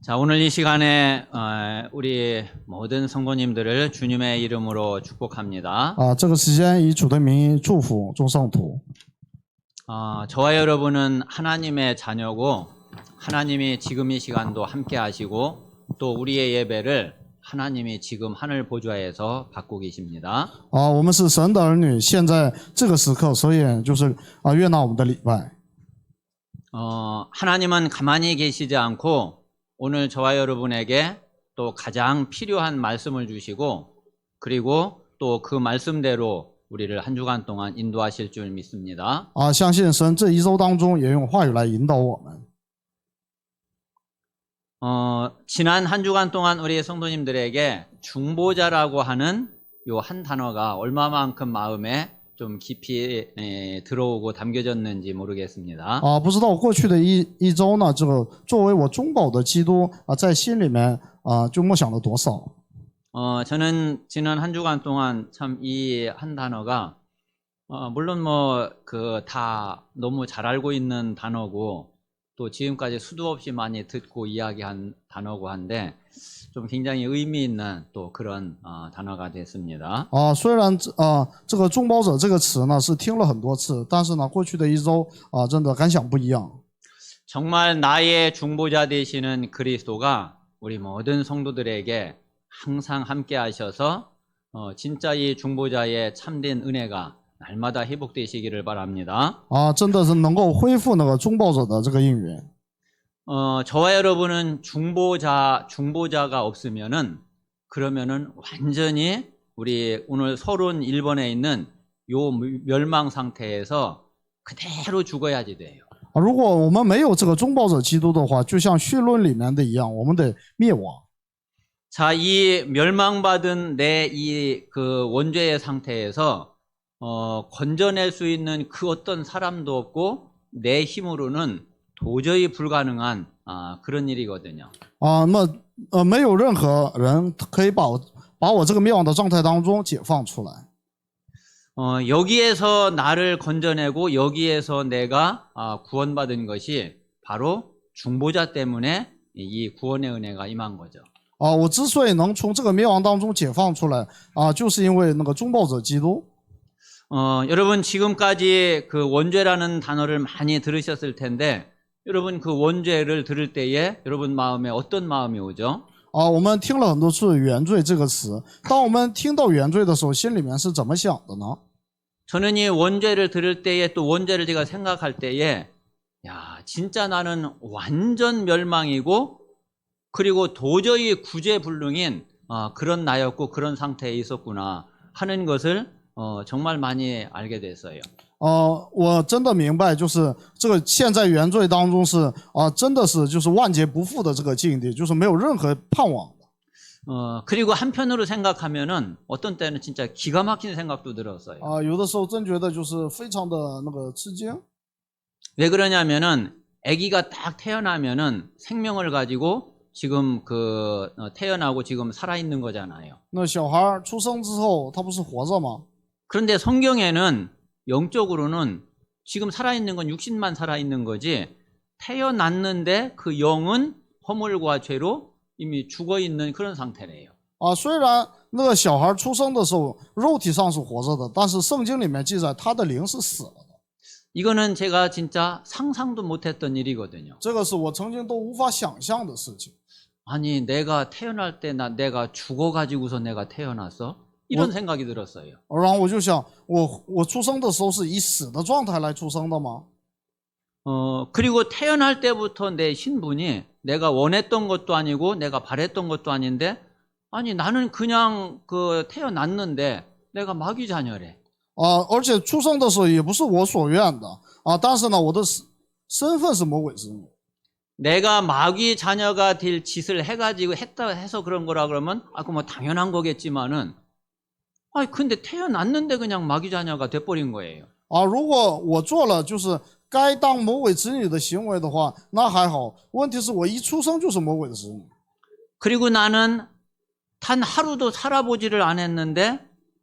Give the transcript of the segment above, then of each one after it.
자, 오늘 이 시간에 우리 모든 성도님들을 주님의 이름으로 축복합니다. 这个时间以主的名义祝福众圣徒。 저와 여러분은 하나님의 자녀고 하나님이 지금 이 시간도 함께 하시고 또 우리의 예배를 하나님이 지금 하늘 보좌에서 받고 계십니다. 我们是神的儿女，现在这个时刻，所以就是悦纳我们的礼拜。 하나님은 가만히 계시지 않고 오늘 저와 여러분에게 또 가장 필요한 말씀을 주시고 그리고 또 그 말씀대로 우리를 한 주간 동안 인도하실 줄 믿습니다. 相信神这一周当中也用话语来引导我们。 지난 한 주간 동안 우리 성도님들에게 중보자라고 하는 요 한 단어가 얼마만큼 마음에 좀 깊이 들어오고 담겨졌는지 모르겠습니다. 不知道过去的一周呢，这个作为我中保的基督在心里面就默想了多少。 저는 지난 한 주간 동안 참 이 한 단어가 물론 뭐 그 다 너무 잘 알고 있는 단어고 또 지금까지 수도 없이 많이 듣고 이야기한 단어고 한데 좀 굉장히 의미 있는 또 그런 단어가 됐습니다. 虽然这个中保者这个词呢是听了很多次，但是呢过去的一周真的感想不一样。 정말 나의 중보자 되시는 그리스도가 우리 모든 성도들에게 항상 함께 하셔서 진짜 이 중보자의 참된 은혜가 날마다 회복되시기를 바랍니다. 真的是能够恢复那个中保者的这个应允。 저와 여러분은 중보자가 없으면은 그러면은 완전히 우리 오늘 서론 1번에 있는 요 멸망 상태에서 그대로 죽어야지 돼요. 如果我们没有这个中保者基督的话，就像绪论里面的一样，我们得灭亡。 자, 이 멸망받은 내 이 그 원죄의 상태에서 건져낼 수 있는 그 어떤 사람도 없고 내 힘으로는 도저히 불가능한 그런 일이거든요. 那么没有任何人可以把我这个灭亡的状态当中解放出来。 여기에서 나를 건져내고 여기에서 내가 구원받은 것이 바로 중보자 때문에 이 구원의 은혜가 임한 거죠. 我之所以能从这个灭亡当中解放出来就是因为那个中保者基督。 여러분 지금까지 그 원죄라는 단어를 많이 들으셨을 텐데 여러분 그 원죄를 들을 때에 여러분 마음에 어떤 마음이 오죠? 我们听了很多次原罪这个词，当我们听到原罪的时候，心里面是怎么想的呢？ 저는 이 원죄를 들을 때에 또 원죄를 제가 생각할 때에 야 진짜 나는 완전 멸망이고 그리고 도저히 구제불능인 그런 나였고 그런 상태에 있었구나 하는 것을 정말 많이 알게 됐어요. 我真的明白，就是这个现在原罪当中是真的是就是万劫不复的这个境地，就是没有任何盼望的。 그리고 한편으로 생각하면은 어떤 때는 진짜 기가 막힌 생각도 들었어요. 有的时候真觉得就是非常的那个吃惊。 왜 그러냐면은 아기가 딱 태어나면은 생명을 가지고 지금 그 태어나고 지금 살아 있는 거잖아요. 那小孩出生之后，他不是活着吗？ 그런데 성경에는 영적으로는 지금 살아있는 건 육신만 살아있는 거지 태어났는데 그 영은 허물과 죄로 이미 죽어있는 그런 상태래요. 虽然那个小孩出生的时候肉体上是活着的，但是圣经里面记载他的灵是死了的。 이거는 제가 진짜 상상도 못했던 일이거든요. 这个是我曾经都无法想象的事情。 아니 내가 태어날 때 내가 죽어가지고서 내가 태어났어? 이런 생각이 들었어요. 然后我就想，我出生的时候是以死的状态来出生的吗？ 그리고 태어날 때부터 내 신분이 내가 원했던 것도 아니고 내가 바랬던 것도 아닌데 아니 나는 그냥 그 태어났는데 내가 마귀 자녀래. 而且出生的时候也不是我所愿的但是呢，我的身份是魔鬼之女。 내가 마귀 자녀가 될 짓을 해가지고 했다 해서 그런 거라 그러면 그 뭐 당연한 거겠지만은 근데 태어났는데 그냥 마귀 자녀가 돼버린 거예요. 如果我做了就是该当魔鬼子女的行为的话，那还好。问题是我一出生就是魔鬼的子女。 그리고 나는 단 하루도 살아보지를 않았는데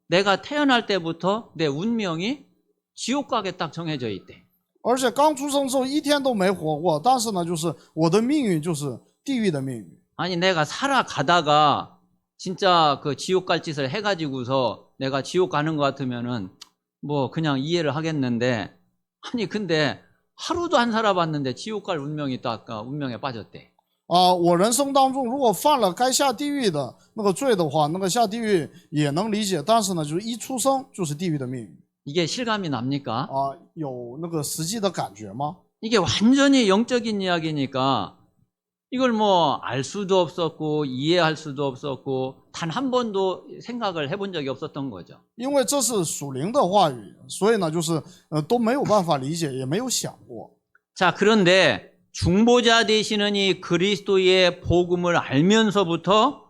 내가 태어날 때부터 내 운명이 지옥 가게 딱 정해져 있대. 而且刚出生之后一天都没活过，但是呢，就是我的命运就是地狱的命运。 아니, 내가 살아가다가 진짜 그 지옥 갈 짓을 해가지고서 내가 지옥 가는 것 같으면은 뭐 그냥 이해를 하겠는데, 아니, 근데 하루도 안 살아봤는데 지옥 갈 운명에 빠졌대. 我人生当中如果犯了该下地狱的那个罪的话，那个下地狱也能理解，但是呢，就是一出生就是地狱的命运。 이게 실감이 납니까? 有那个实际的感觉吗？ 이게 완전히 영적인 이야기니까 이걸 뭐 알 수도 없었고 이해할 수도 없었고 단 한 번도 생각을 해본 적이 없었던 거죠. 因为这是属灵的话语，所以呢，就是都没有办法理解，也没有想过。 자, 그런데 중보자 되시는 이 그리스도의 복음을 알면서부터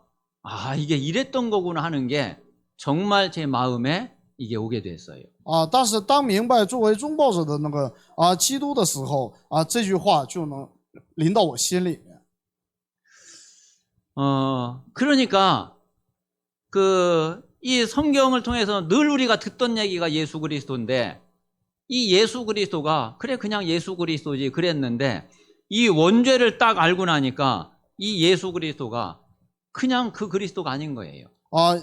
이게 이랬던 거구나 하는 게 정말 제 마음에 이게 오게 됐어요. 但是当明白作为中保者的那个基督的时候这句话就能临到我心里面。 그러니까 이 성경을 통해서 늘 우리가 듣던 얘기가 예수 그리스도인데, 이 예수 그리스도가 그래 그냥 예수 그리스도지 그랬는데, 이 원죄를 딱 알고 나니까 이 예수 그리스도가 그냥 그 그리스도가 아닌 거예요.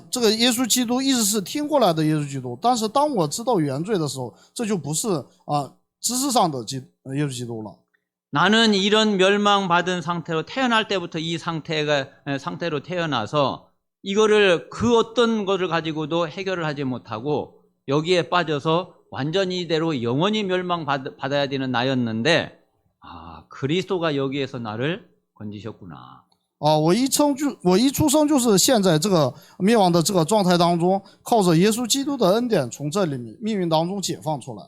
这个耶稣基督一直是听过来的耶稣基督，但是当我知道原罪的时候，这就不是知识上的耶稣基督了。 나는 이런 멸망받은 상태로 태어날 때부터 이 상태로 태어나서 이거를 그 어떤 것을 가지고도 해결을 하지 못하고 여기에 빠져서 완전히 이대로 영원히 멸망받아야 되는 나였는데, 그리스도가 여기에서 나를 건지셨구나. 我一出生就是现在这个灭亡的这个状态当中，靠着耶稣基督的恩典从这里面命运当中解放出来。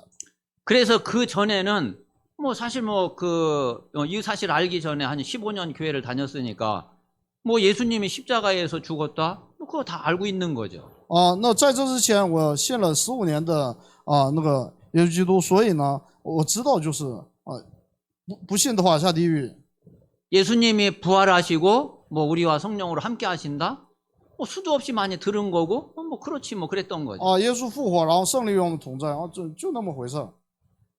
그래서 그 전에는 뭐 사실 이 사실 알기 전에 한 15년 교회를 다녔으니까 뭐 예수님이 십자가에서 죽었다, 그거 다 알고 있는 거죠. 那在这之前我信了15年的那个耶稣基督，所以呢，我知道就是不信的话下地狱。 예수님이 부활하시고 뭐 우리와 성령으로 함께 하신다? 뭐 수도 없이 많이 들은 거고 뭐 그렇지 뭐 그랬던 거죠. 耶稣复活，然后胜利与我们同在，就那么回事。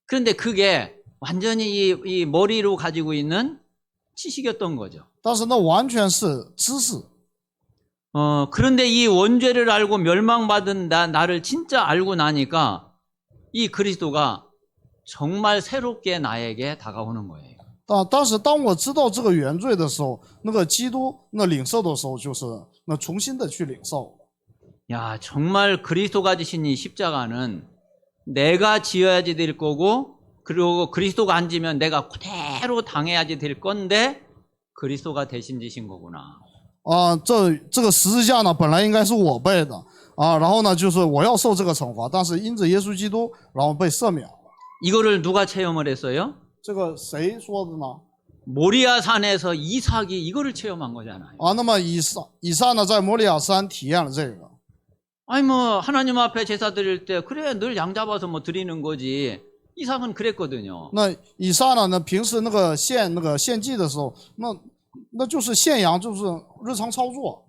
그런데 그게 완전히 이 머리로 가지고 있는 지식이었던 거죠. 但是那完全是知识。 그런데 이 원죄를 알고 멸망받은 나를 진짜 알고 나니까 이 그리스도가 정말 새롭게 나에게 다가오는 거예요. 但是当我知道这个原罪的时候，那个基督那领受的时候，就是那重新的去领受。 야, 정말 그리스도가 지신 이 십자가는 내가 지어야지 될 거고, 그리고 그리스도가 안 지면 내가 그대로 당해야지 될 건데 그리스도가 대신 지신 거구나. 这个十字架呢，本来应该是我背的然后呢，就是我要受这个惩罚，但是因着耶稣基督，然后被赦免了。 이거를 누가 체험을 했어요? 这个谁说的呢？ 모리아 산에서 이삭이 이거를 체험한 거잖아요. 那么以撒呢，在摩利亚山体验了这个。 아니 뭐 하나님 앞에 제사 드릴 때 그래 늘 양 잡아서 뭐 드리는 거지. 이삭은 그랬거든요. 那以撒呢，平时那个献祭的时候，那就是献羊，就是日常操作。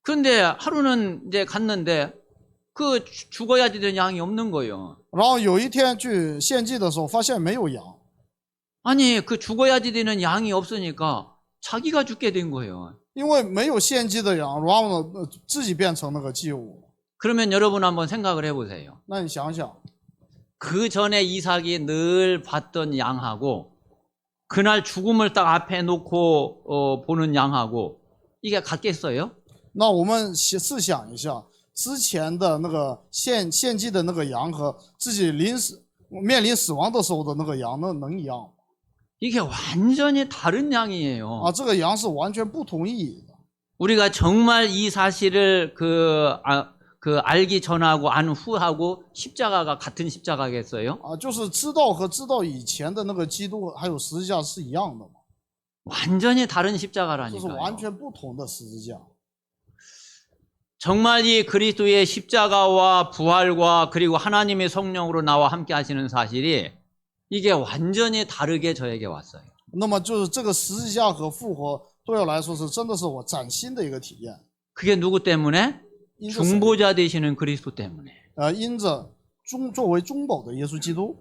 그런데 하루는 이제 갔는데 그 죽어야지 되는 양이 없는 거예요. 然后有一天去献祭的时候，发现没有羊。 아니 그 죽어야지 되는 양이 없으니까 자기가 죽게 된 거예요. 因为没有献祭的羊，然后呢，自己变成那个祭物。 그러면 여러분 한번 생각을 해보세요. 那你想想， 그 전에 이삭이 늘 봤던 양하고 그날 죽음을 딱 앞에 놓고 보는 양하고 이게 같겠어요? 那我们试想一下，之前的那个献祭的那个羊和自己面临死亡的时候的那个羊，那能一样吗？ 이게 완전히 다른 양이에요. 这个羊是完全不同意义的。 우리가 정말 이 사실을 알기 전하고 안 후하고 십자가가 같은 십자가겠어요? 就是知道和知道以前的那个基督还有十字架是一样的吗？ 완전히 다른 这是 십자가라니까요. 完全不同的十字架。 정말 이 그리스도의 십자가와 부활과 그리고 하나님의 성령으로 나와 함께 하시는 사실이 이게 완전히 다르게 저에게 왔어요. 那么就是这个十字架和复活对我来说是真的是我崭新的一个体验。 그게 누구 때문에? 因着谁 중보자 되시는 그리스도 때문에. 因着作为中保的耶稣基督。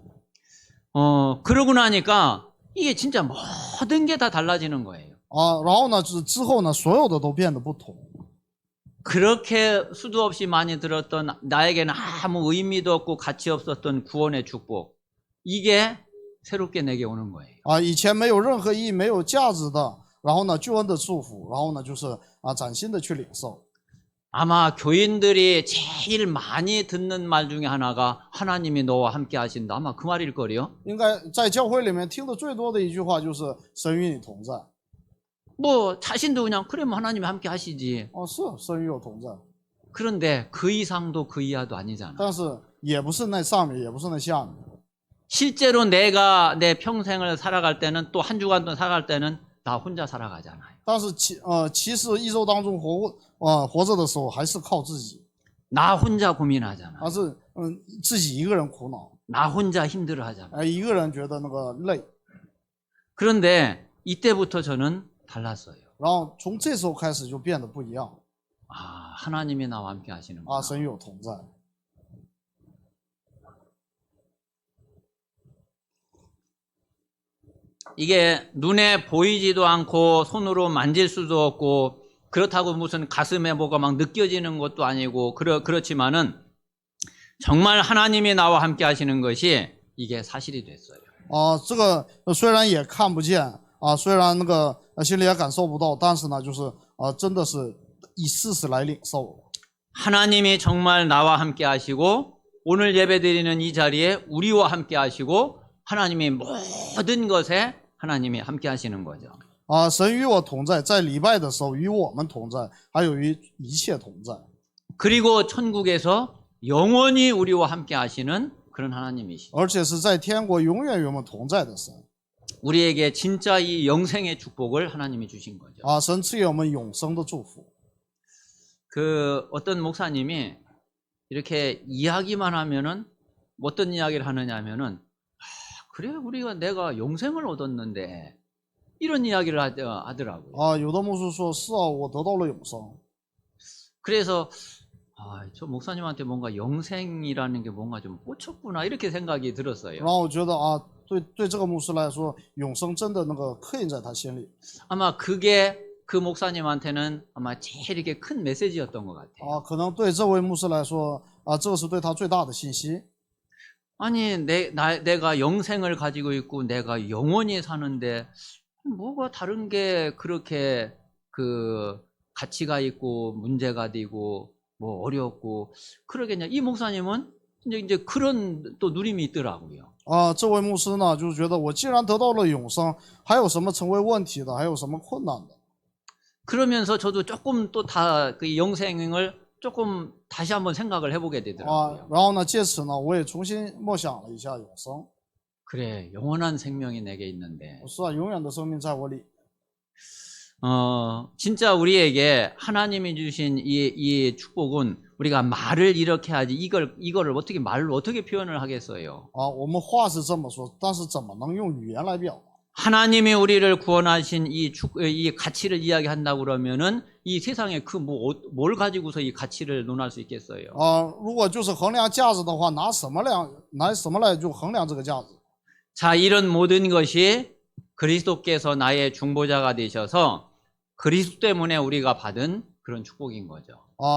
그러고 나니까 이게 진짜 모든 게 다 달라지는 거예요. 然后呢，之后呢，所有的都变得不同。 그렇게 수도 없이 많이 들었던 나에게는 아무 의미도 없고 가치 없었던 구원의 축복, 이게 새롭게 내게 오는 거예요. 以前没有任何意义、没有价值的，然后呢，救恩的祝福，然后呢，就是崭新的去领受。 아마 교인들이 제일 많이 듣는 말 중에 하나가 하나님이 너와 함께 하신다. 아마 그 말일 거요. 应该在教会里面听的最多的一句话就是"神与你同在"。 뭐 자신도 그냥 그래 뭐 하나님이 함께 하시지. 是神与我同在， 그런데 그 이상도 그 이하도 아니잖아. 但是也不是那上面，也不是那下面。 실제로 내가 내 평생을 살아갈 때는 또 한 주간 또 살아갈 때는 나 혼자 살아가잖아요. 但是其实一周当中活着的时候，还是靠自己， 나 혼자 고민하잖아. 而是自己一个人苦恼， 나 혼자 힘들어하잖아. 一个人觉得那个累。 그런데 이때부터 저는 달랐어요. 然后从这时候开始就变得不一样。 아, 하나님이 나와 함께 하시는구나. 神与我同在。 이게 눈에 보이지도 않고 손으로 만질 수도 없고 그렇다고 무슨 가슴에 뭐가 막 느껴지는 것도 아니고 그렇지만은 정말 하나님이 나와 함께 하시는 것이 이게 사실이 됐어요. 这个虽然也看不见虽然那个心里也感受不到，但是呢，就是真的是以事实来领受。 하나님이 정말 나와 함께 하시고 오늘 예배드리는 이 자리에 우리와 함께 하시고 하나님이 모든 것에 하나님이 함께 하시는 거죠. 神与我同在，在礼拜的时候与我们同在，还有与一切同在。 그리고 천국에서 영원히 우리와 함께 하시는 그런 하나님이시죠. 而且是在天国永远与我们同在的神。 우리에게 진짜 이 영생의 축복을 하나님이 주신 거죠. 神赐给我们永生的祝福。 그 어떤 목사님이 이렇게 이야기만 하면은 어떤 이야기를 하느냐 하면은 그래 내가 영생을 얻었는데 이런 이야기를 하더라고요. 有的牧师说是我得到了永生。 그래서 저 목사님한테 뭔가 영생이라는 게 뭔가 좀 꽂혔구나 이렇게 생각이 들었어요. 然后我觉得对这个牧师来说，永生真的那个刻印在他心里。 아마 그게 그 목사님한테는 아마 제일 이렇게 큰 메시지였던 것 같아요. 可能对这位牧师来说，这是对他最大的信息。 아니 내가 영생을 가지고 있고 내가 영원히 사는데 뭐가 다른 게 그렇게 그 가치가 있고 문제가 되고 뭐 어렵고 그러겠냐. 이 목사님은 이제 그런 또 누림이 있더라고요. 这位牧师呢，就是觉得我既然得到了永生，还有什么成为问题的，还有什么困难的？ 그러면서 저도 조금 또 다 그 영생을 조금 다시 한번 생각을 해보게 되더라고요. 然后呢，借此呢，我也重新默想了一下永生。 그래, 영원한 생명이 내게 있는데. 是永远的生命在我里。 진짜 우리에게 하나님이 주신 이 축복은 우리가 말을 이렇게 하지 이거를 어떻게 말로 어떻게 표현을 하겠어요? 我们话是这么说，但是怎么能用语言来表达？ 하나님이 우리를 구원하신 이 가치를 이야기한다고 그러면은 이 세상에 뭘 가지고서 이 가치를 논할 수 있겠어요? 如果就是衡量价值的话，拿什么来就衡量这个价值？ 자, 이런 모든 것이 그리스도께서 나의 중보자가 되셔서 그리스도 때문에 우리가 받은 그런 축복인 거죠.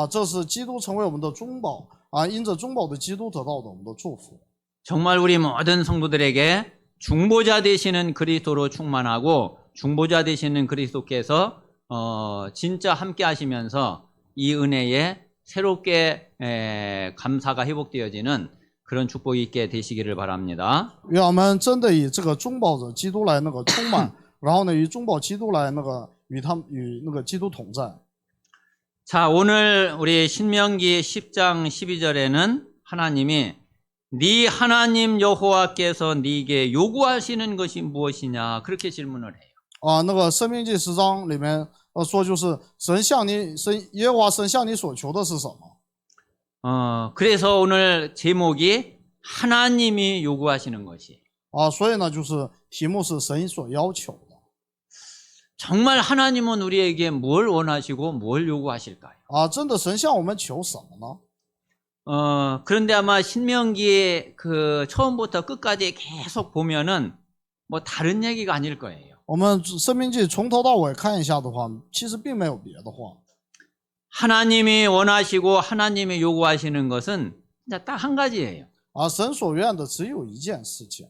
这是基督成为我们的中保因着中保的基督得到的我们的祝福。 정말 우리 모든 성도들에게 중보자 되시는 그리스도로 충만하고 중보자 되시는 그리스도께서 진짜 함께 하시면서 이 은혜에 새롭게 감사가 회복되어지는 그런 축복이 있게 되시기를 바랍니다. 愿我们真的以这个中保者基督来那个充满，然后呢，以中保基督来那个与那个基督同在。 자, 오늘 우리 신명기 10장 12절에는 하나님이 네 하나님 여호와께서 네게 요구하시는 것이 무엇이냐 그렇게 질문을 해요. 那个申命记10章里面说，就是耶和华神向你所求的是什么？ 그래서 오늘 제목이 하나님이 요구하시는 것이. 所以呢，就是题目是神所要求的。 정말 하나님은 우리에게 뭘 원하시고 뭘 요구하실까요? 真的神向我们求什么呢？ 그런데 아마 신명기 그 처음부터 끝까지 계속 보면은 뭐 다른 얘기가 아닐 거예요. 我们生命记从头到尾看一下的话，其实并没有别的话。 하나님이 원하시고 하나님이 요구하시는 것은 딱 한 가지예요. 神所愿的只有一件事情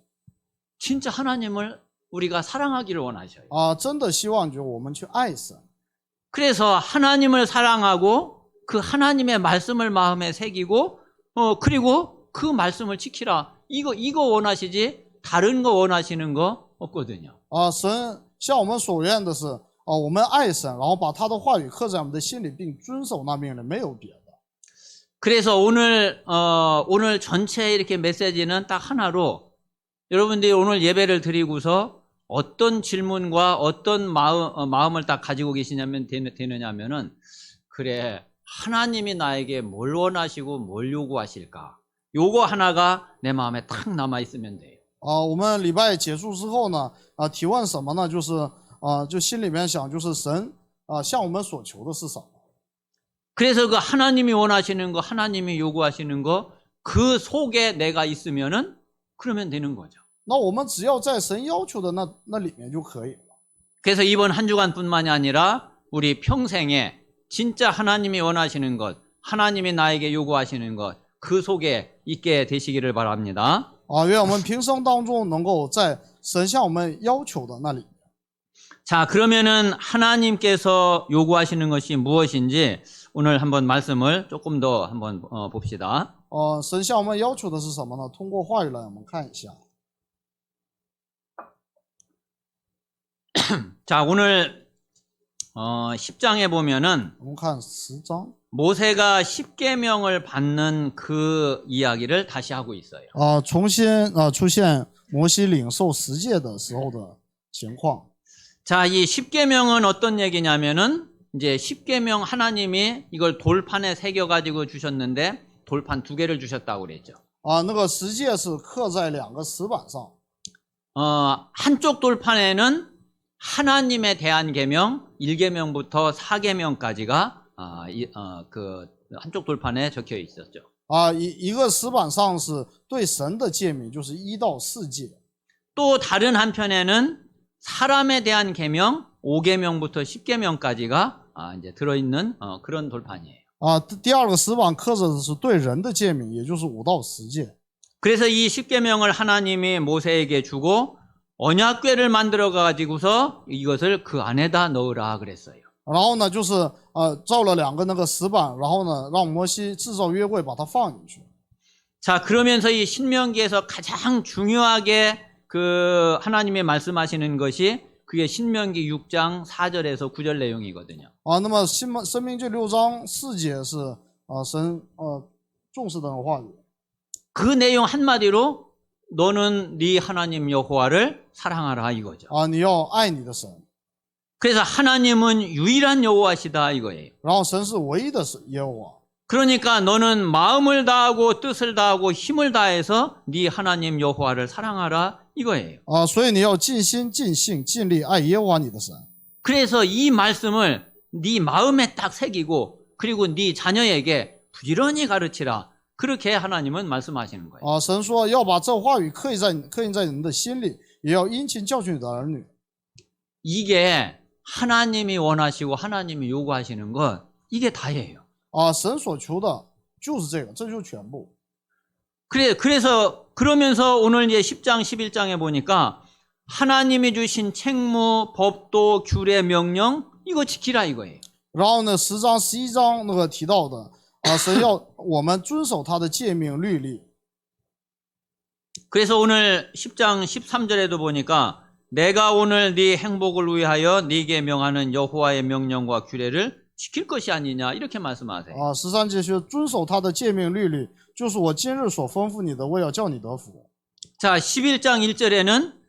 진짜 하나님을 우리가 사랑하기를 원하셔요. 真的希望就我们去爱神 그래서 하나님을 사랑하고 그 하나님의 말씀을 마음에 새기고 그리고 그 말씀을 지키라. 이거 원하시지 다른 거 원하시는 거 없거든요. 神向我们所愿的是我们爱神，然后把他的话语刻在我们的心里，并遵守那命令，没有别的。 그래서 오늘 전체 이렇게 메시지는 딱 하나로 여러분들이 오늘 예배를 드리고서 어떤 질문과 어떤 마음을 딱 가지고 되느냐면은 그래 하나님이 나에게 뭘 원하시고 뭘 요구하실까? 요거 하나가 내 마음에 탁 남아 있으면 돼요. 我们礼拜结束之后呢，提问什么呢？就是就心里面想，就是神向我们所求的是什么？ 그래서 그 하나님이 원하시는 거, 하나님이 요구하시는 거, 그 속에 내가 있으면은 그러면 되는 거죠. 那我们只要在神要求的那里面就可以了。 그래서 이번 한 주간뿐만이 아니라 우리 평생에 진짜 하나님이 원하시는 것, 하나님이 나에게 요구하시는 것, 그 속에 있게 되시기를 바랍니다. 愿我们平生当中能够在神向我们要求的那里。 자, 그러면은 하나님께서 요구하시는 것이 무엇인지 오늘 한번 말씀을 조금 더 한번 봅시다. 神向我们要求的是什么呢？通过话语来我们看一下。 자, 오늘 10장에 보면은 我们看10章。 모세가 10계명을 받는 그 이야기를 다시 하고 있어요. 重新出现摩西领受十诫的时候的情况。 자, 이 10계명은 어떤 얘기냐면은 이제 10계명 하나님이 이걸 돌판에 새겨 가지고 주셨는데 돌판 2개를 주셨다고 그랬죠. 那个十诫是刻在2个石板上。 한쪽 돌판에는 하나님에 대한 계명 1계명부터 4계명까지가 그 한쪽 돌판에 적혀 있었죠. 一个石板上是对神的诫命，就是1到4诫。 또 다른 한편에는 사람에 대한 계명 5계명부터 10계명까지가 이제 들어있는 그런 돌판이에요. 第二个石板刻着的是对人的诫命，也就是5到10诫。 그래서 이 10계명을 하나님이 모세에게 주고 언약궤를 만들어 가지고서 이것을 그 안에다 넣으라 그랬어요. 然后呢，就是造了2个那个石板，然后呢，让摩西制造约柜，把它放进去。 자, 그러면서 이 신명기에서 가장 중요하게 그 하나님이 말씀하시는 것이 그게 신명기 6장 4절에서 9절 내용이거든요. 那么申命记6章4节是神重视的话语。 그 내용 한마디로 너는 네 하나님 여호와를 사랑하라 이거죠. 你要爱你的神。 그래서 하나님은 유일한 여호와시다 이거예요. 然后神是唯一的耶和华。 그러니까 너는 마음을 다하고 뜻을 다하고 힘을 다해서 네 하나님 여호와를 사랑하라 이거예요. 所以你要尽心尽性尽力爱耶和华你的神。 그래서 이 말씀을 네 마음에 딱 새기고 그리고 네 자녀에게 부지런히 가르치라. 그렇게 하나님은 말씀하시는 거예요. 神说要把这话语刻印在你们的心里，也要殷勤教训你的儿女。 이게 하나님이 원하시고 하나님이 요구하시는 것 이게 다예요. 神所求的就是这个，这就是全部。 그러면서 오늘 이제 10장 11장에 보니까 하나님이 주신 책무, 법도, 규례, 명령 이거 지키라 이거예요. 然后呢，10章、11章那个提到的神要我们遵守他的诫命律例。 그래서 오늘 10장 13절에도 보니까 내가 오늘 네 행복을 위하여 네게 명하는 여호와의 명령과 규례를 지킬 것이 아니냐 이렇게 말씀하세요. 13节说遵守他的诫命律例，就是我今日所吩咐你的，我要叫你得福。 자, 11장 1절에는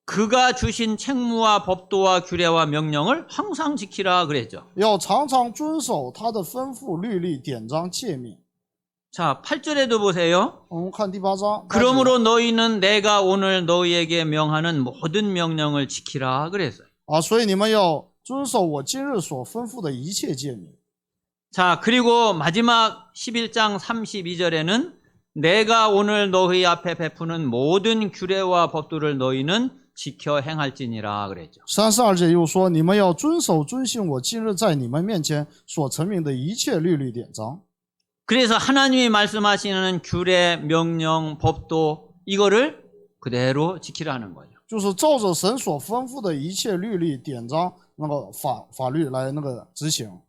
그가 주신 책무와 법도와 규례와 명령을 항상 지키라 그랬죠. 要常常遵守他的吩咐律例典章诫命。 자, 8절에도 보세요. 我们看第8章。 그러므로 너희는 내가 오늘 너희에게 명하는 모든 명령을 지키라 그랬어요. 所以你们要遵守我今日所吩咐的一切诫命。 자, 그리고 마지막 11장 32절에는 내가 오늘 너희 앞에 베푸는 모든 규례와 법도를 너희는 지켜 행할지니라 그랬죠. 32节又说，你们要遵守遵行我今日在你们面前所成名的一切律例典章。 그래서 하나님이 말씀하시는 규례, 명령, 법도 이거를 그대로 지키라는 거죠. 就是照着神所吩咐的一切律例典章那个法律来那个执行。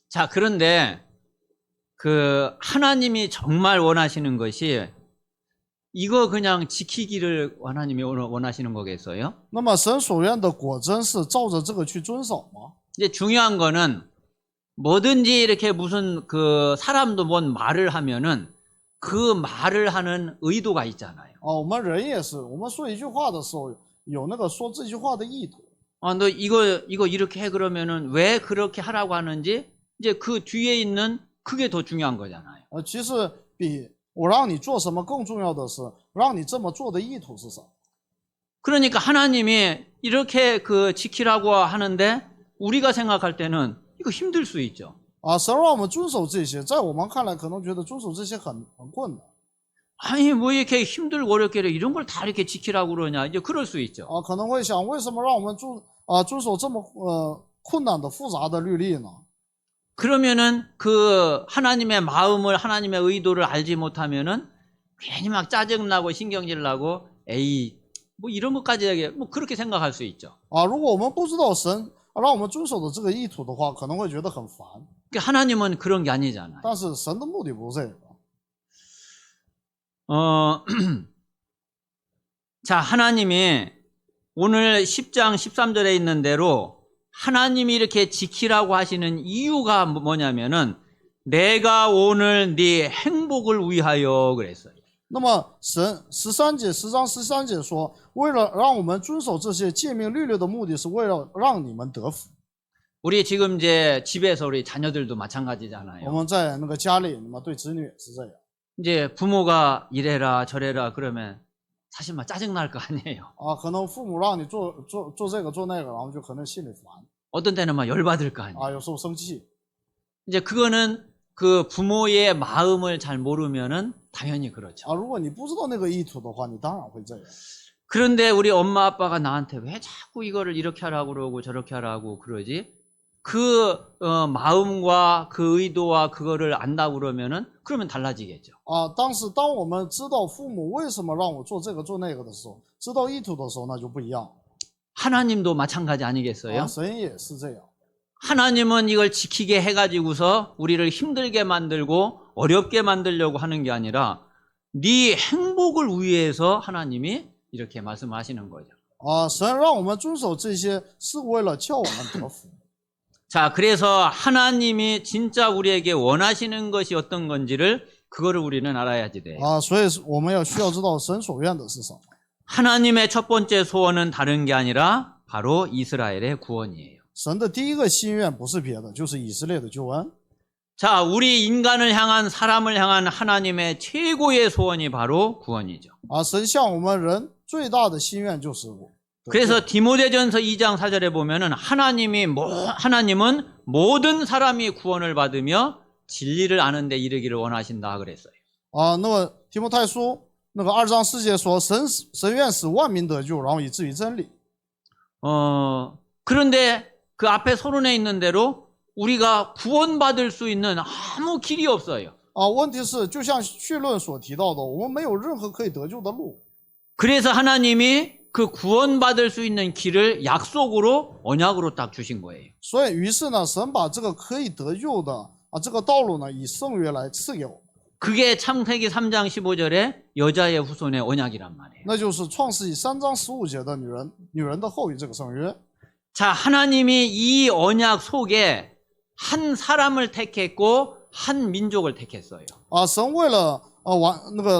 자, 그런데 그 하나님이 정말 원하시는 것이 이거 그냥 지키기를 하나님이 원하시는 거겠어요? 那么神所愿的果真是照着这个去遵守吗？ 이제 중요한 거는 뭐든지 이렇게 무슨 그 사람도 뭔 말을 하면은 그 말을 하는 의도가 있잖아요. 我们人也是，我们说一句话的时候有那个说这句话的意图。 너 이거 이렇게 해 그러면은 왜 그렇게 하라고 하는지 이제 그 뒤에 있는 그게 더 중요한 거잖아요. 其实比我让你做什么更重要的是让你这么做的意图是什么。 그러니까 하나님이 이렇게 그 지키라고 하는데 우리가 생각할 때는 이거 힘들 수 있죠. 神让我们遵守这些，在我们看来可能觉得遵守这些很困难。 아니 뭐 이렇게 힘들고 어렵게 이런 걸 다 이렇게 지키라고 그러냐 이제 그럴 수 있죠. 可能会想为什么让我们遵守这么困难的复杂的律例呢？ 그러면은 그 하나님의 마음을 하나님의 의도를 알지 못하면은 괜히 막 짜증나고 신경질 나고 에이 뭐 이런 것까지 뭐 그렇게 생각할 수 있죠. 如果我们不知道神让我们遵守的这个意图的话，可能会觉得很烦。 하나님은 그런 게 아니잖아요. 但是神的目的不是这个。 자, 하나님이 오늘 10장 13절에 있는 대로 하나님이 이렇게 지키라고 하시는 이유가 뭐냐면은 내가 오늘 네 행복을 위하여 그랬어요. 那么神10章13节说，为了让我们遵守这些诫命律例的目的是为了让你们得福。 우리 지금 이제 집에서 우리 자녀들도 我 마찬가지잖아요. 们在那个家里，那么对子女也是这样。 이제 부모가 이래라 저래라 그러면 사실 막 짜증 날 거 아니에요. 可能父母让你做这个做那个，然后就可能心里烦。 어떤 때는 막 열받을 거 아니에요. 有时候生气。 이제 그거는 그 부모의 마음을 잘 모르면은 당연히 그렇죠. 如果你不知道那个意图的话，你当然会这样。 그런데 우리 엄마 아빠가 나한테 왜 자꾸 이거를 이렇게 하라고 그러고 저렇게 하라고 그러지? 그 마음과 그 의도와 그거를 안다고 그러면 달라지겠죠. 当我们知道父母为什么让我做这个做那个的时候，知道意图的时候，那就不一样。 하나님도 마찬가지 아니겠어요? 神也是这样。 하나님은 이걸 지키게 해가지고서 우리를 힘들게 만들고 어렵게 만들려고 하는 게 아니라 네 행복을 위해서 하나님이 이렇게 말씀하시는 거죠. 神让我们遵守这些是为了叫我们得福。 자, 그래서 하나님이 진짜 우리에게 원하시는 것이 어떤 건지를 그거를 우리는 알아야지 돼요. 所以我们需要知道神所愿的是什么。 하나님의 첫 번째 소원은 다른 게 아니라 바로 이스라엘의 구원이에요. 神的第一个心愿不是别的，就是以色列的救恩。 자, 우리 인간을 향한 사람을 향한 하나님의 최고의 소원이 바로 구원이죠. 神向我们人最大的心愿就是我。 그래서 디모데전서 2장 4절에 보면은 하나님은 모든 사람이 구원을 받으며 진리를 아는 데 이르기를 원하신다 그랬어요. 那么提摩太书那个2章4节说，神愿使万民得救，然后以至于真理。 그런데 그 앞에 서론에 있는 대로 우리가 구원받을 수 있는 아무 길이 없어요. 问题是就像绪论所提到的，我们没有任何可以得救的路。 그래서 하나님이 그 구원받을 수 있는 길을 약속으로 언약으로 딱 주신 거예요. 所以于是呢，神把这个可以得救的这个道路呢，以圣约来赐给我们。 그게 창세기 3장 15절에 여자의 후손의 언약이란 말이에요. 那就是创世纪3章15节的女人的后裔这个圣约。 자, 하나님이 이 언약 속에 한 사람을 택했고 한 민족을 택했어요. 神为了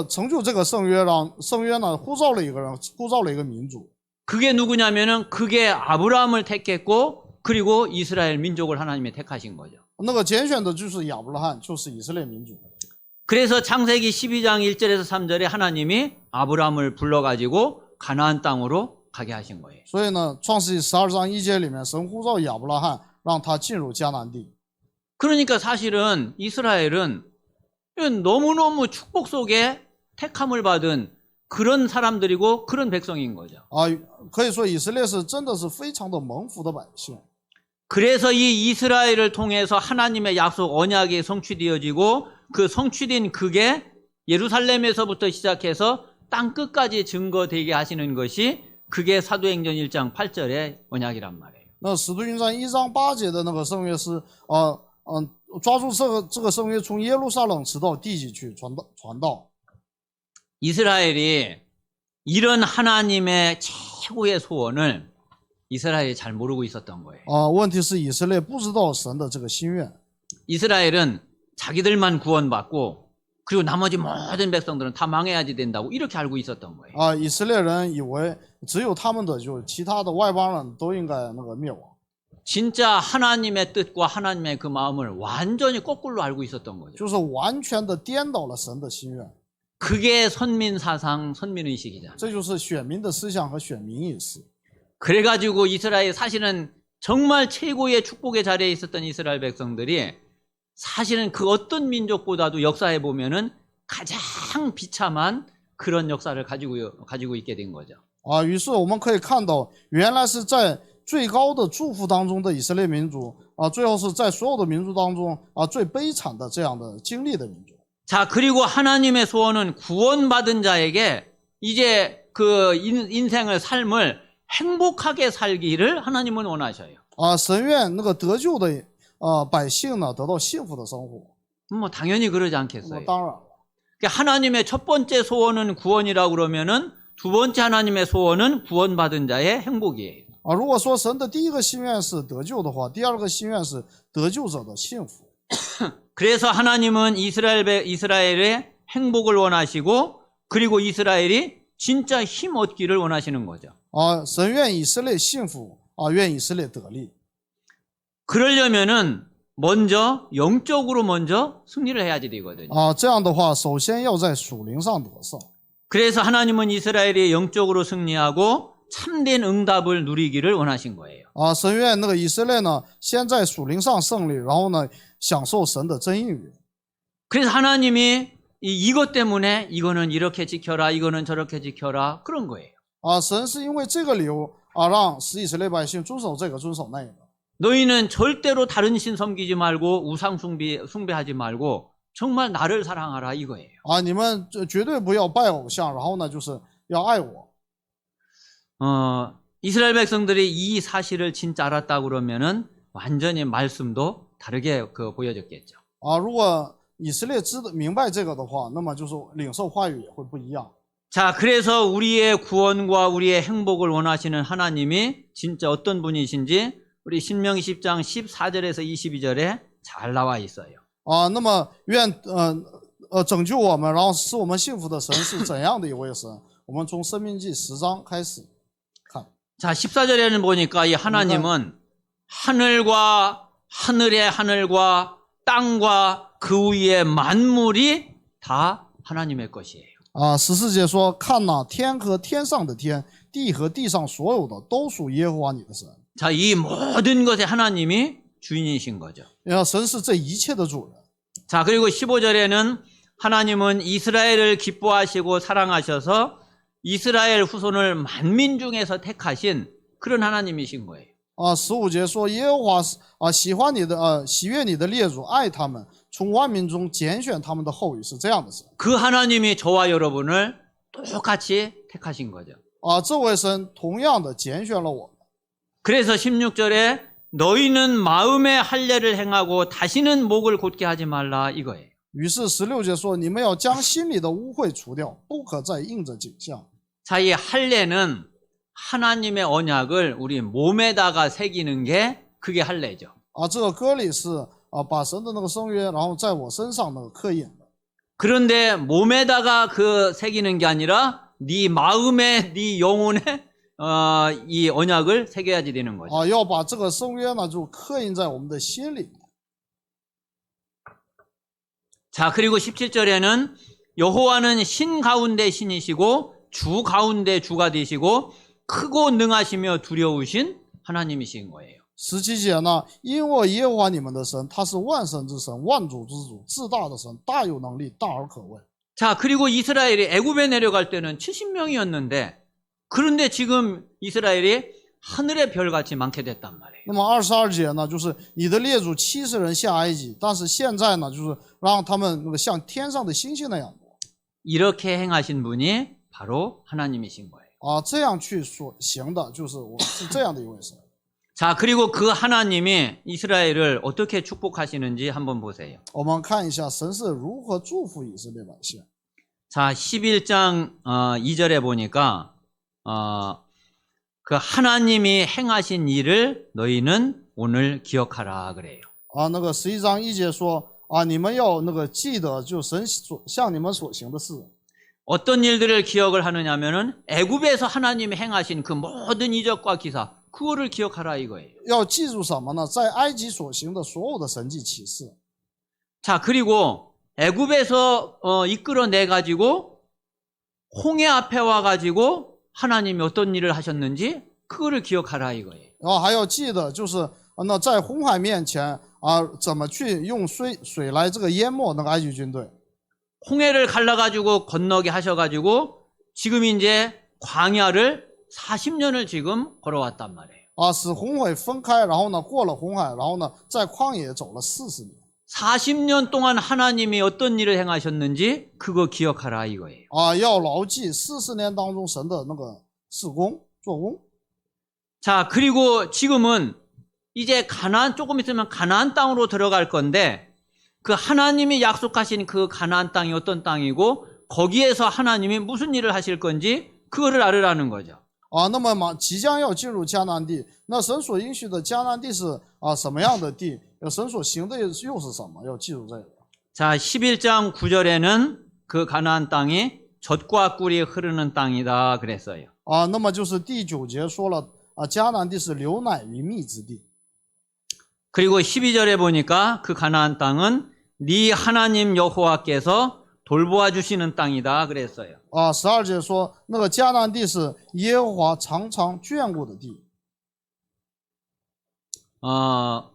成就这个圣约，让圣约呢呼召了一个人，呼召了一个民族。 그게 누구냐면은 그게 아브라함을 택했고 그리고 이스라엘 민족을 하나님이 택하신 거죠. 那个拣选的就是亚伯拉罕，就是以色列民族。 그래서 창세기 12장 1절에서 3절에 하나님이 아브라함을 불러가지고 가나안 땅으로 가게 하신 거예요. 所以呢，创世纪12章1节里面，神呼召亚伯拉罕，让他进入迦南地。 그러니까 사실은 이스라엘은 너무너무 축복 속에 택함을 받은 그런 사람들이고 그런 백성인 거죠. 可以说以色列是真的是非常的蒙福的百姓。 그래서 이 이스라엘을 통해서 하나님의 약속 언약이 성취되어지고 그 성취된 그게 예루살렘에서부터 시작해서 땅 끝까지 증거되게 하시는 것이 그게 사도행전 1장 8절의 언약이란 말이에요. 那使徒行传1章8节的那个圣约是抓住这个圣约从耶路撒冷直到地极去传道。 이스라엘이 이런 하나님의 최고의 소원을 이스라엘이 잘 모르고 있었던 거예요. 问题是以色列不知道神的这个心愿。 이스라엘은 자기들만 구원받고 그리고 나머지 모든 백성들은 다 망해야지 된다고 이렇게 알고 있었던 거예요. 以色列人以为只有他们的，就其他的外邦人都应该那个灭亡。 진짜 하나님의 뜻과 하나님의 그 마음을 완전히 거꾸로 알고 있었던 거죠. 就是完全的颠倒了神的心愿。 그게 선민 사상, 선민 의식이잖아요. 这就是选民的思想和选民意识。 그래가지고 이스라엘 사실은 정말 최고의 축복의 자리에 있었던 이스라엘 백성들이 사실은 그 어떤 민족보다도 역사에 보면은 가장 비참한 그런 역사를 가지고 있게 된 거죠. 于是我们可以看到，原来是在最高的祝福当中的以色列民族最后是在所有的民族当中最悲惨的这样的经历的民族。 자, 그리고 하나님의 소원은 구원받은 자에게 이제 그 인생을 삶을 행복하게 살기를 하나님은 원하셔요. 神愿那个得救的百姓呢得到幸福的生活。 뭐 당연히 그러지 않겠어요. 当然了。 그러니까 하나님의 첫 번째 소원은 구원이라고 그러면은 두 번째 하나님의 소원은 구원받은 자의 행복이에요. 如果说神的第一个心愿是得救的话，第二个心愿是得救者的幸福。 그래서 하나님은 이스라엘의 행복을 원하시고 그리고 이스라엘이 진짜 힘 얻기를 원하시는 거죠. 神愿以色列幸福愿以色列得力。 그러려면은 먼저 영적으로 먼저 승리를 해야지 되거든요. 这样的话，首先要在属灵上得胜。 그래서 하나님은 이스라엘이 영적으로 승리하고 참된 응답을 누리기를 원하신 거예요. 神愿那个以色列呢，先在属灵上胜利，然后呢，享受神的真应允。 그래서 하나님이 이것 때문에 이거는 이렇게 지켜라, 이거는 저렇게 지켜라 그런 거예요. 神是因为这个理由让使以色列百姓遵守这个，遵守那个。 너희는 절대로 다른 신 섬기지 말고 우상 숭배하지 말고 정말 나를 사랑하라 이거예요. 你们绝对不要拜偶像，然后呢，就是要爱我。 이스라엘 백성들이 이 사실을 진짜 알았다 그러면은 완전히 말씀도 다르게 보여졌겠죠. 如果以色列明白这个的话，那么就是领受话语也会不一样。 자, 그래서 우리의 구원과 우리의 행복을 원하시는 하나님이 진짜 어떤 분이신지 우리 신명기 10장 14절에서 22절에 잘 나와 있어요. 那么愿拯救我们，然后使我们幸福的神是怎样的一位神？我们从申命记10章开始看。 자, 14절에는 보니까 이 하나님은 하늘과 하늘의 하늘과 땅과 그 위에 만물이 다 하나님의 것이에요. 14节说：“看哪，天和天上的天，地和地上所有的，都属耶和华你的神。” 자, 이 모든 것에 하나님이 주인이신 거죠. 神是这一切的主人。 자, 그리고 15절에는 하나님은 이스라엘을 기뻐하시고 사랑하셔서 이스라엘 후손을 만민 중에서 택하신 그런 하나님이신 거예요. 15节说：“耶和华喜欢你的喜悦你的列祖，爱他们，从万民中拣选他们的后裔，是这样的神。” 그 하나님이 저와 여러분을 똑같이 택하신 거죠. 这位神同样的拣选了我们。 그래서 16절에 너희는 마음의 할례를 행하고 다시는 목을 곧게 하지 말라 이거예요. 于是16节说：“你们要将心里的污秽除掉，不可再应着景象。” 자, 이 할례는 하나님의 언약을 우리 몸에다가 새기는 게 그게 할례죠. 这个割礼是把神的那个圣约，然后在我身上那个刻印的。 그런데 몸에다가 새기는 게 아니라 네 마음에, 네 영혼에 이 언약을 새겨야지 되는 거죠. 要把这个圣约呢，就刻印在我们的心里。 자, 그리고 17절에는 여호와는 신 가운데 신이시고 주 가운데 주가 되시고 크고 능하시며 두려우신 하나님이신 거예요. 17节呢，因为耶和华你们的神，他是万神之神，万主之主，至大的神，大有能力，大而可畏。 자, 그리고 이스라엘이 애굽에 내려갈 때는 70명이었는데 그런데 지금 이스라엘이 하늘의 별같이 많게 됐단 말이에요. 那么22节呢，就是你的列祖70人下埃及，但是现在呢，就是让他们那个像天上的星星那样多。 이렇게 행하신 분이 바로 하나님이신 거예요. 啊，这样去所行的，就是我是这样的一位神。 자, 그리고 그 하나님이 이스라엘을 어떻게 축복하시는지 한번 보세요. 我们看一下神是如何祝福以色列百姓。 자, 11장 2절에 보니까 그 하나님이 행하신 일을 너희는 오늘 기억하라 그래요. 啊，那个11章1节说啊，你们要那个记得，就神所向你们所行的事。 어떤 일들을 기억을 하느냐면은 애굽에서 하나님이 행하신 그 모든 이적과 기사 그거를 기억하라 이거예요. 要记住什么呢？在埃及所行的所有的神迹奇事。 자, 그리고 애굽에서 이끌어내 가지고 홍해 앞에 와 가지고 하나님이 어떤 일을 하셨는지 그거를 기억하라 이거예요. 然后还要记得，就是那在红海面前啊，怎么去用水来这个淹没那个埃及军队。 홍해를 갈라 가지고 건너게 하셔 가지고 지금 이제 광야를 40년을 지금 걸어왔단 말이에요. 啊，使红海分开，然后呢过了红海，然后呢在旷野走了40年。 40년 동안 하나님이 어떤 일을 행하셨는지 그거 기억하라 이거예요. 啊，要牢记40年当中神的那个事工做工。 자, 그리고 지금은 이제 조금 있으면 가나안 땅으로 들어갈 건데 그 하나님이 약속하신 그 가나안 땅이 어떤 땅이고 거기에서 하나님이 무슨 일을 하실 건지 그거를 알으라는 거죠. 啊，那么嘛，即将要进入迦南地，那神所应许的迦南地是啊什么样的地？神所行的又是什么？要记住这个。 자, 11장 9절에는 그 가나안 땅이 젖과 꿀이 흐르는 땅이다 그랬어요. 啊，那么就是第9节说了啊，迦南地是流奶与蜜之地。 그리고 12절에 보니까 그 가나안 땅은 네 하나님 여호와께서 돌보아 주시는 땅이다 그랬어요. 啊，12节说那个迦南地是耶和华常常眷顾的地。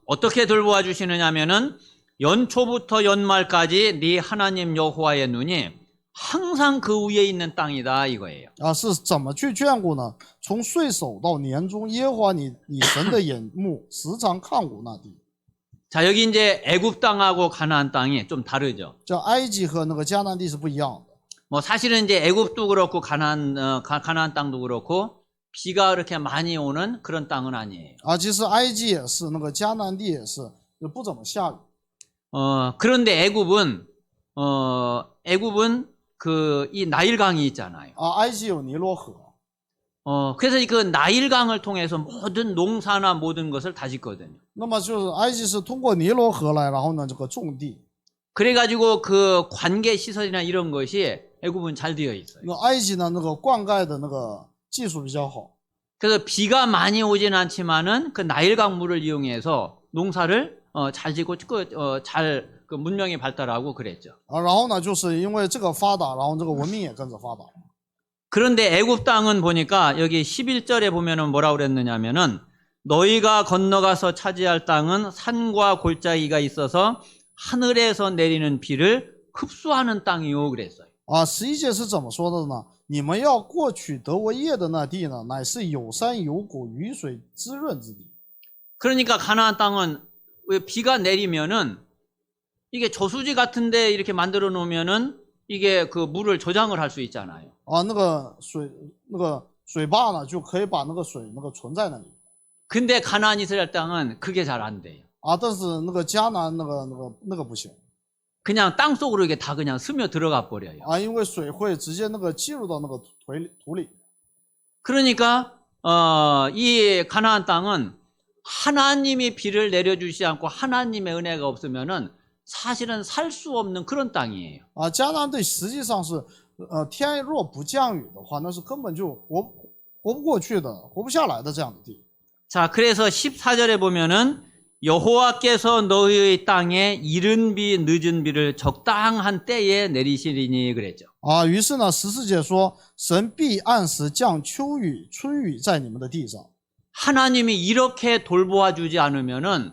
어떻게 돌보아 주시느냐면은 연초부터 연말까지 네 하나님 여호와의 눈이 항상 그 위에 있는 땅이다 이거예요. 啊，是怎么去眷顾呢？从岁首到年终，耶和华你神的眼目时常看顾那地。 자, 여기 이제 애굽 땅하고 가나안 땅이 좀 다르죠. 这埃及和那个迦南地是不一样的。 뭐 사실은 이제 애굽도 그렇고 가나안 땅도 그렇고 비가 그렇게 많이 오는 그런 땅은 아니에요. 啊，其实埃及也是，那个迦南地也是，就不怎么下雨。 그런데 애굽은 그 이 나일강이 있잖아요. 啊，埃及有尼罗河。 그래서 그 나일강을 통해서 모든 농사나 모든 것을 다 짓거든요. 那么就是埃及是通过尼罗河来，然后呢这个种地。 그래가지고 그 관계 시설이나 이런 것이 애굽은 잘 되어 있어요. 那埃及呢那个灌溉的那个技术比较好。 그래서 비가 많이 오진 않지만은 그 나일강 물을 이용해서 농사를 잘 짓고 잘 그 문명이 발달하고 그랬죠. 啊，然后呢就是因为这个发达，然后这个文明也跟着发达。 그런데 애굽 땅은 보니까 여기 11절에 보면은 뭐라고 그랬느냐면은 너희가 건너가서 차지할 땅은 산과 골짜기가 있어서 하늘에서 내리는 비를 흡수하는 땅이요 그랬어요. 啊，11节是怎么说的呢？你们要过取得为业的那地呢，乃是有山有谷，雨水滋润之地。 그러니까 가나안 땅은 왜 비가 내리면은 이게 저수지 같은데 이렇게 만들어 놓으면은 이게 그 물을 저장을 할 수 있잖아요. 啊，那个水坝呢，就可以把那个水那个存在那里。 근데 가나안 이스라엘 땅은 그게 잘 안 돼요. 啊，但是那个迦南那个不行。 그냥 땅 속으로 이게 다 그냥 스며 들어가 버려요. 啊，因为水会直接那个进入到那个土里。 그러니까 이 가나안 땅은 하나님이 비를 내려주시지 않고 하나님의 은혜가 없으면은 사실은 살 수 없는 그런 땅이에요. 啊，迦南地实际上是，天若不降雨的话，那是根本就活不过去的，活不下来的这样的地。 자, 그래서 14절에 보면은 여호와께서 너희의 땅에 이른 비 늦은 비를 적당한 때에 내리시리니 그랬죠. 啊，于是呢，14节说，神必按时降秋雨、春雨在你们的地上。 하나님이 이렇게 돌보아 주지 않으면은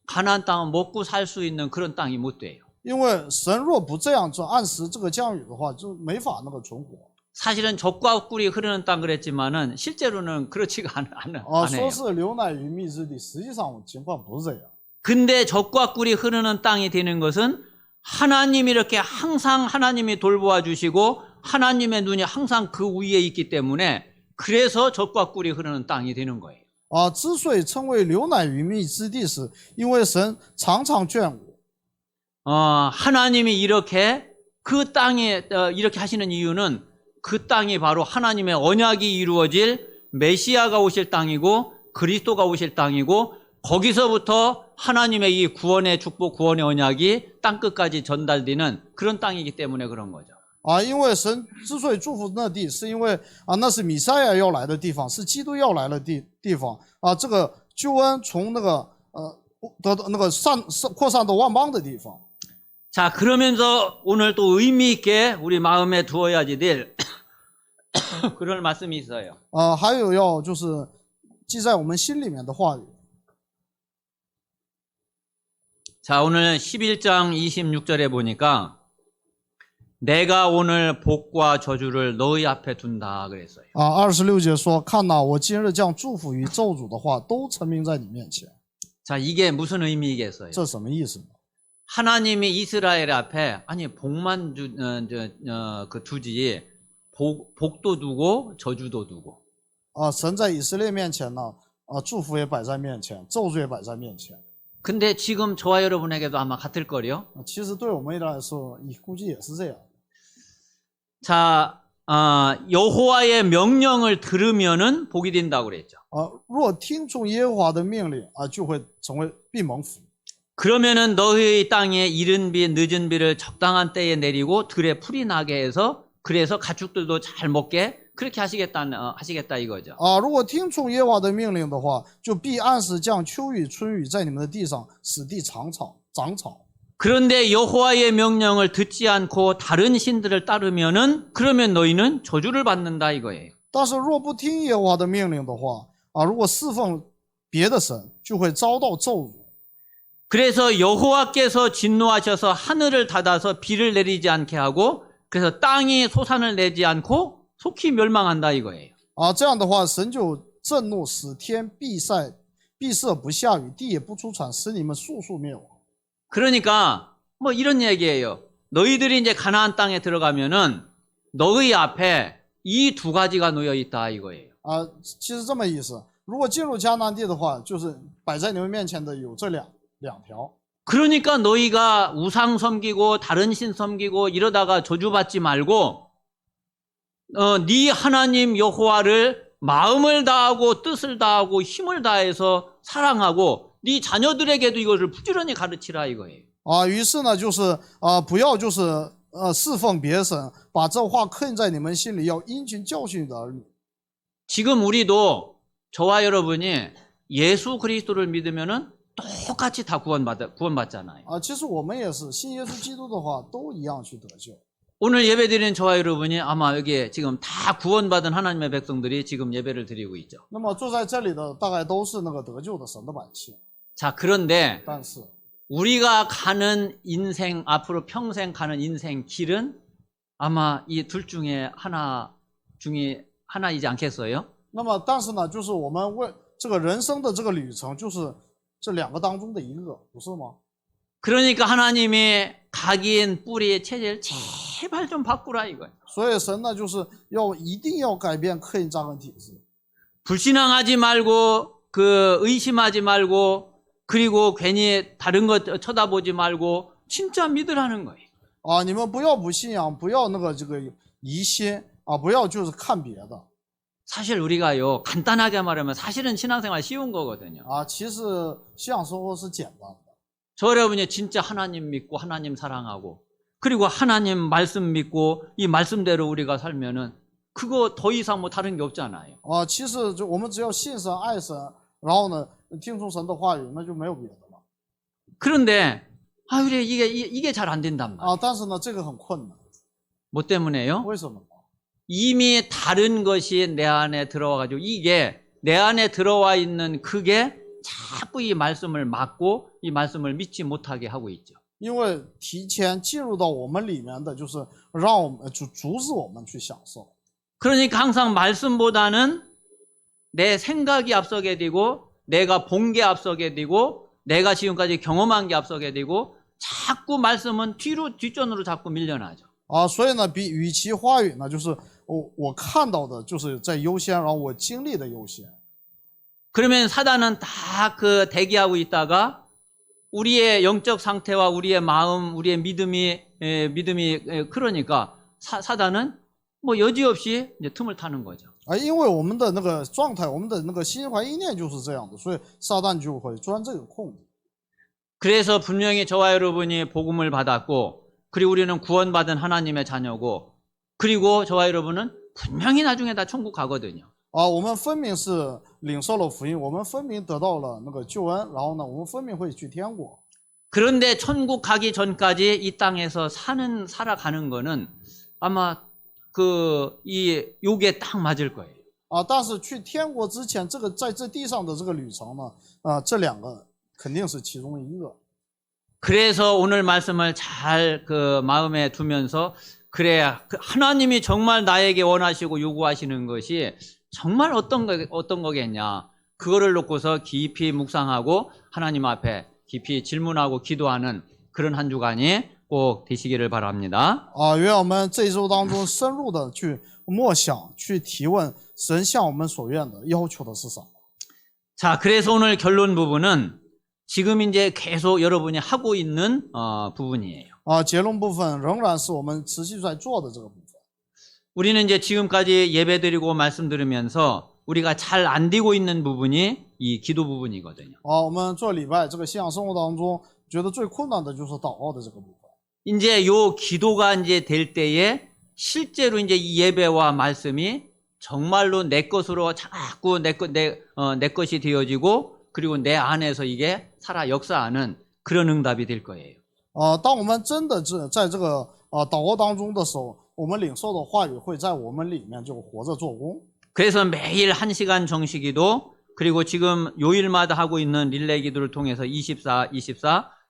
가나안 땅은 먹고 살 수 있는 그런 땅이 못 돼요. 因为神若不这样做，按时这个降雨的话，就没法那个存活。 사실은 젖과 꿀이 흐르는 땅 그랬지만은 실제로는 그렇지가 않아요. 说是流奶与蜜之地，实际上情况不是这样。 근데 젖과 꿀이 흐르는 땅이 되는 것은 하나님이 이렇게 항상 하나님이 돌보아 주시고 하나님의 눈이 항상 그 위에 있기 때문에 그래서 젖과 꿀이 흐르는 땅이 되는 거예요. 之所以称为流奶与蜜之地，是因为神常常眷顾。 하나님이 이렇게 그 땅에 이렇게 하시는 이유는 그 땅이 바로 하나님의 언약이 이루어질 메시아가 오실 땅이고 그리스도가 오실 땅이고 거기서부터 하나님의 이 구원의 축복, 구원의 언약이 땅끝까지 전달되는 그런 땅이기 때문에 그런 거죠. 因为神之所以祝福那地，是因为那是弥赛亚要来的地方，是基督要来的地方这个救恩从那个得到那个扩散到万邦的地方。 자, 그러면서 오늘 또 의미 있게 우리 마음에 두어야지 될 그런 말씀이 있어요. 还有要就是记在我们心里面的话语。 자, 오늘 11장 26절에 보니까 내가 오늘 복과 저주를 너희 앞에 둔다 그랬어요. 26节说，看哪，我今日将祝福与咒诅的话都陈明在你面前。 자, 이게 무슨 의미겠어요? 这什么意思呢？ 하나님이 이스라엘 앞에 아니 복만 두지 복도 두고 저주도 두고. 神在以色列面前呢，祝福也摆在面前，咒诅也摆在面前。 근데 지금 저와 여러분에게도 아마 같을 거요. 其实对我们来说，估计也是这样。 자, 여호와의 명령을 들으면은 복이 된다고 그랬죠. 若听从耶和华的命令就会成为必蒙福。 그러면은 너희 땅에 이른 비 늦은 비를 적당한 때에 내리고 들에 풀이 나게 해서 그래서 가축들도 잘 먹게 그렇게 하시겠다 이거죠. 如果听从耶和华的命令的话，就必按时降秋雨春雨在你们的地上，使地长草。 그런데 여호와의 명령을 듣지 않고 다른 신들을 따르면은 그러면 너희는 저주를 받는다 이거예요. 但是若不听耶和华的命令的话，如果侍奉别的神，就会遭到咒诅。 그래서 여호와께서 진노하셔서 하늘을 닫아서 비를 내리지 않게 하고 그래서 땅이 소산을 내지 않고 속히 멸망한다 이거예요. 这样的话，神就震怒，使天闭塞不下雨，地也不出产，使你们速速灭亡。 그러니까 뭐 이런 얘기예요. 너희들이 이제 가나안 땅에 들어가면은 너희 앞에 이 두 가지가 놓여 있다 이거예요. 其实这么意思。如果进入迦南地的话，就是摆在你们面前的有这两条。 그러니까 너희가 우상 섬기고 다른 신 섬기고 이러다가 저주받지 말고 네 하나님 여호와를 마음을 다하고 뜻을 다하고 힘을 다해서 사랑하고 네 자녀들에게도 이것을 부지런히 가르치라 이거예요. 于是呢，就是不要就是侍奉别神，把这话刻印在你们心里，要殷勤教训你的儿女。 지금 우리도 저와 여러분이 예수 그리스도를 믿으면은 똑같이 다 구원받잖아요. 其实我们也是信耶稣基督的话，都一样去得救。 오늘 예배드리는 저와 여러분이 아마 여기 지금 다 구원받은 하나님의 백성들이 지금 예배를 드리고 있죠. 那么坐在这里的大概都是那个得救的神的百姓。 자, 그런데 但是 우리가 가는 인생 앞으로 평생 가는 인생 길은 아마 이 둘 중에 하나이지 않겠어요? 那么但是呢，就是我们为这个人生的这个旅程，就是这两个当中的一个，不是吗？ 그러니까 하나님이 각인 뿌리 체질 제발 좀 바꾸라 이거예요. 所以神呢，就是一定要改变刻印扎根体制。 불신앙하지 말고 의심하지 말고 그리고 괜히 다른 것 쳐다보지 말고 진짜 믿으라는 거예요. 你们不要不信仰，不要这个疑心不要就是看别的。 사실 우리가요 간단하게 말하면 사실은 신앙생활 쉬운 거거든요. 其实信仰生活是简单的。 저 여러분이 진짜 하나님 믿고 하나님 사랑하고 그리고 하나님 말씀 믿고 이 말씀대로 우리가 살면은 그거 더 이상 뭐 다른 게 없잖아요. 其实我们只要信神爱神，然后呢听从神的话语，那就没有别的了。 그런데 그래 이게 잘 안 된단 말이에요. 但是呢这个很困难。 뭐 때문에요? 为什么呢？ 이미 다른 것이 내 안에 들어와가지고 이게 내 안에 들어와 있는 그게 자꾸 이 말씀을 막고 이 말씀을 믿지 못하게 하고 있죠. 因为提前进入到我们里面的就是让我们阻止我们去享受。 그러니까 항상 말씀보다는 내 생각이 앞서게 되고 내가 본 게 앞서게 되고 내가 지금까지 경험한 게 앞서게 되고 자꾸 말씀은 뒷전으로 자꾸 밀려나죠. 所以呢，与其话语呢，就是我看到的就是在优先，然后我经历的优先。 그러면 사단은 다 그 대기하고 있다가 우리의 영적 상태와 우리의 마음, 우리의 믿음이 그러니까 사단은 뭐 여지없이 이제 틈을 타는 거죠. 因为我们的那个状态，我们的那个心怀意念就是这样的，所以撒旦就会钻这个空子。 그래서 분명히 저와 여러분이 복음을 받았고 그리고 우리는 구원받은 하나님의 자녀고 그리고 저와 여러분은 분명히 나중에 다 천국 가거든요. 我们分明是领受了福音，我们分明得到了那个救恩，然后呢，我们分明会去天国。 그런데 천국 가기 전까지 이 땅에서 살아가는 거는 아마 이 요게 딱 맞을 거예요. 但是去天国之前，这个在这地上的这个旅程呢，这两个肯定是其中一个。 그래서 오늘 말씀을 잘 마음에 두면서 그래 하나님이 정말 나에게 원하시고 요구하시는 것이 정말 어떤 거겠냐 그거를 놓고서 깊이 묵상하고 하나님 앞에 깊이 질문하고 기도하는 그런 한 주간이 꼭 되시기를 바랍니다. 愿我们这一周当中深入的去默想，去提问神向我们所愿的要求的是什么。 자, 그래서 오늘 결론 부분은 지금 이제 계속 여러분이 하고 있는 부분이에요. 结论部分仍然是我们持续在做的这个部分。 우리는 이제 지금까지 예배드리고 말씀 들으면서 우리가 잘 안 되고 있는 부분이 이 기도 부분이거든요. 我们做礼拜这个信仰生活当中，觉得最困难的就是祷告的这个部分。 이제 요 기도가 이제 될 때에 실제로 이제 이 예배와 말씀이 정말로 내 것으로 자꾸 내 것이 되어지고 그리고 내 안에서 이게 살아 역사하는 그런 응답이 될 거예요. 当我们真的在这个祷告当中的时候，我们领受的话语会在我们里面就活着做工。 그래서 매일 1시간 정식기도 그리고 지금 요일마다 하고 있는 릴레이 기도를 통해서 24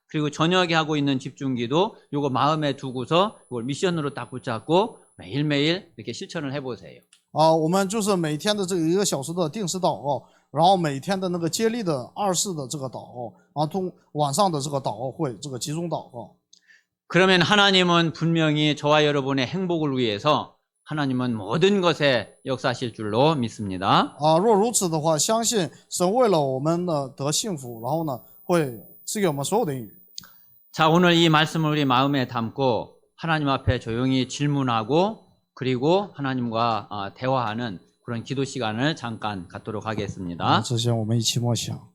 그리고 저녁에 하고 있는 집중기도 요거 마음에 두고서 이걸 미션으로 딱 붙잡고 매일매일 이렇게 실천을 해보세요. 我们就是每天的这个1个小时的定时祷告，然后每天的那个接力的24的这个祷告，然后晚上的这个祷告会，这个集中祷告。 그러면 하나님은 분명히 저와 여러분의 행복을 위해서 하나님은 모든 것에 역사하실 줄로 믿습니다. 若如此的话，相信神为了我们呢得幸福，然后呢会赐给我们所有的应许。 자, 오늘 이 말씀을 우리 마음에 담고 하나님 앞에 조용히 질문하고 그리고 하나님과 대화하는 그런 기도 시간을 잠깐 갖도록 하겠습니다. 之前我们一起默想。